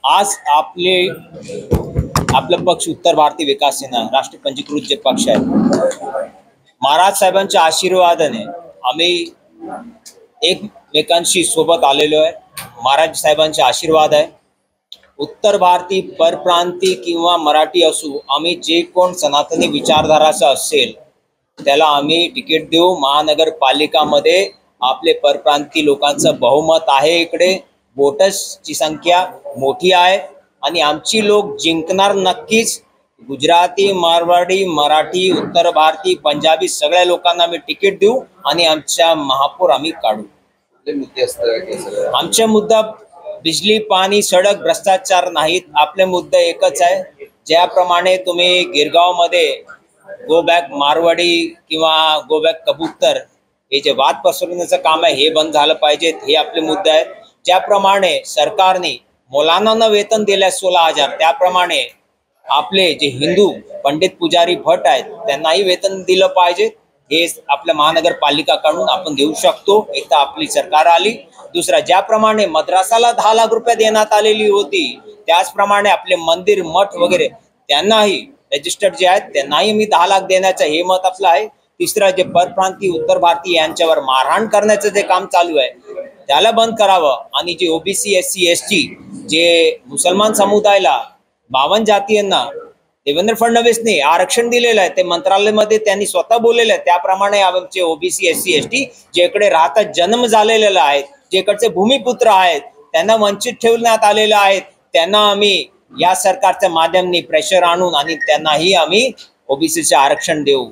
आज आपलं पक्ष उत्तर भारतीय विकास सेना राष्ट्रीय पंजीकृत जे पक्ष आहे, महाराज साहेबांच्या आशीर्वादाने आम्ही एकमेकांशी सोबत आलेलो आहे। महाराज साहेबांचे आशीर्वाद आहे। उत्तर भारतीय परप्रांती किंवा मराठी असू, आम्ही जे कोण सनातनी विचारधाराचा असेल त्याला आम्ही तिकीट देऊ। महानगरपालिकामध्ये आपले परप्रांती लोकांचं बहुमत आहे। इकडे वोटर्सची संख्या मोठी आहे आणि आमची लोक जिंकणार नक्कीच। गुजराती, मारवाडी, मराठी, उत्तर भारतीय, पंजाबी सगळ्या लोकांना आम्ही तिकीट देऊ आणि आमच्या महापौर आम्ही काढू। आमचे मुद्दा बिजली, पाणी, सडक, भ्रष्टाचार नाहीत। आपले मुद्दा एकच आहे। ज्याप्रमाणे तुम्ही गिरगाव मध्ये गो बॅक मारवाडी किंवा गो बॅक कबूतर हे जे वाद पसरवण्याचं काम आहे हे बंद झालं पाहिजे, हे आपले मुद्दे आहेत। ज्याप्रमाणे सरकारने मुलांना वेतन दिले 16,000, त्याप्रमाणे आपले जे हिंदू पंडित पुजारी भट आहेत त्यांनाही वेतन दिलं पाहिजे। हे आपल्या महानगरपालिकाकडून आपण देऊ शकतो। एक तर आपली सरकार आली। दुसरा, ज्याप्रमाणे मद्रासाला 10 लाख रुपये देण्यात आलेली होती, त्याचप्रमाणे आपले मंदिर, मठ वगैरे त्यांनाही रजिस्टर्ड जे आहेत त्यांनाही मी 10 लाख देण्याचं हे मत आपलं आहे। तिसरा, जे परप्रांतीय उत्तर भारतीय यांच्यावर मारहाण करण्याचं जे काम चालू आहे त्याला बंद करावं आणि जे ओबीसी, एससी, एसटी, जे मुसलमान समुदायाला 52 जातीयांना देवेंद्र फडणवीसने आरक्षण दिलेलं आहे, ते मंत्रालयामध्ये त्यांनी स्वतः बोललेलं आहे। त्याप्रमाणे आमचे ओबीसी, एससी, एसटी जे इकडे राहतात, जन्म झालेले आहेत, जे इकडचे भूमिपुत्र आहेत, त्यांना वंचित ठेवण्यात आलेलं आहे, त्यांना आम्ही या सरकारच्या माध्यमाने प्रेशर आणून आणि त्यांनाही आम्ही ओबीसीचे आरक्षण देऊ।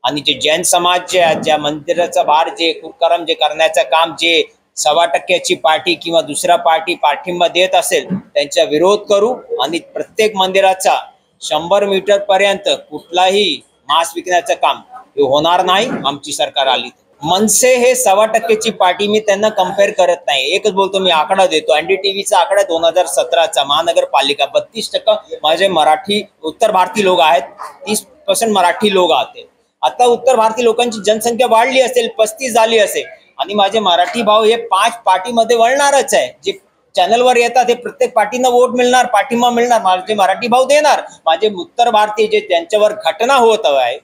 आणि जे जैन समाज जे आहेत, ज्या मंदिराचा बाहेर जे कुकर्म जे करण्याचं काम जे 1.25% पार्टी किंवा दुसरा पार्टी पाठिंबा देत असेल त्यांचा विरोध करू आणि प्रत्येक मंदिराचा 100 मीटर पर्यंत कुठलाही मांस विकण्याचं काम हे होणार नाही आमची सरकार आली। मनसे हे 1.25% पार्टी, मी त्यांना कंपेअर करत नाही। एकच बोलतो, मी आकडा देतो। एनडीटीव्हीचा आकडा 2017चा महानगरपालिका 32% माझे मराठी उत्तर भारतीय लोक आहेत, 30% मराठी लोक आहेत। आता उत्तर भारतीय लोकांची जनसंख्या वाढली असेल, 35 झाली असेल आणि माझे मराठी भाऊ हे 5 पार्टीमध्ये वळणारच आहे। जे चॅनलवर येतात ते प्रत्येक पार्टीनं वोट मिळणार, पाठिंबा मिळणार, माझे मराठी भाऊ देणार। माझे उत्तर भारतीय जे त्यांच्यावर घटना होत आहे,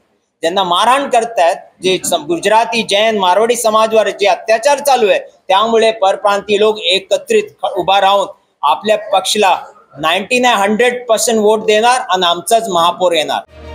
ज्यांना मारहाण करतायत, जे गुजराती, जैन, मारवाडी समाजवर जे अत्याचार चालू आहे, त्यामुळे परप्रांतीय लोक एकत्रित उभा राहून आपल्या पक्षाला 99% 100% वोट देणार आणि आमचाच महापौर येणार।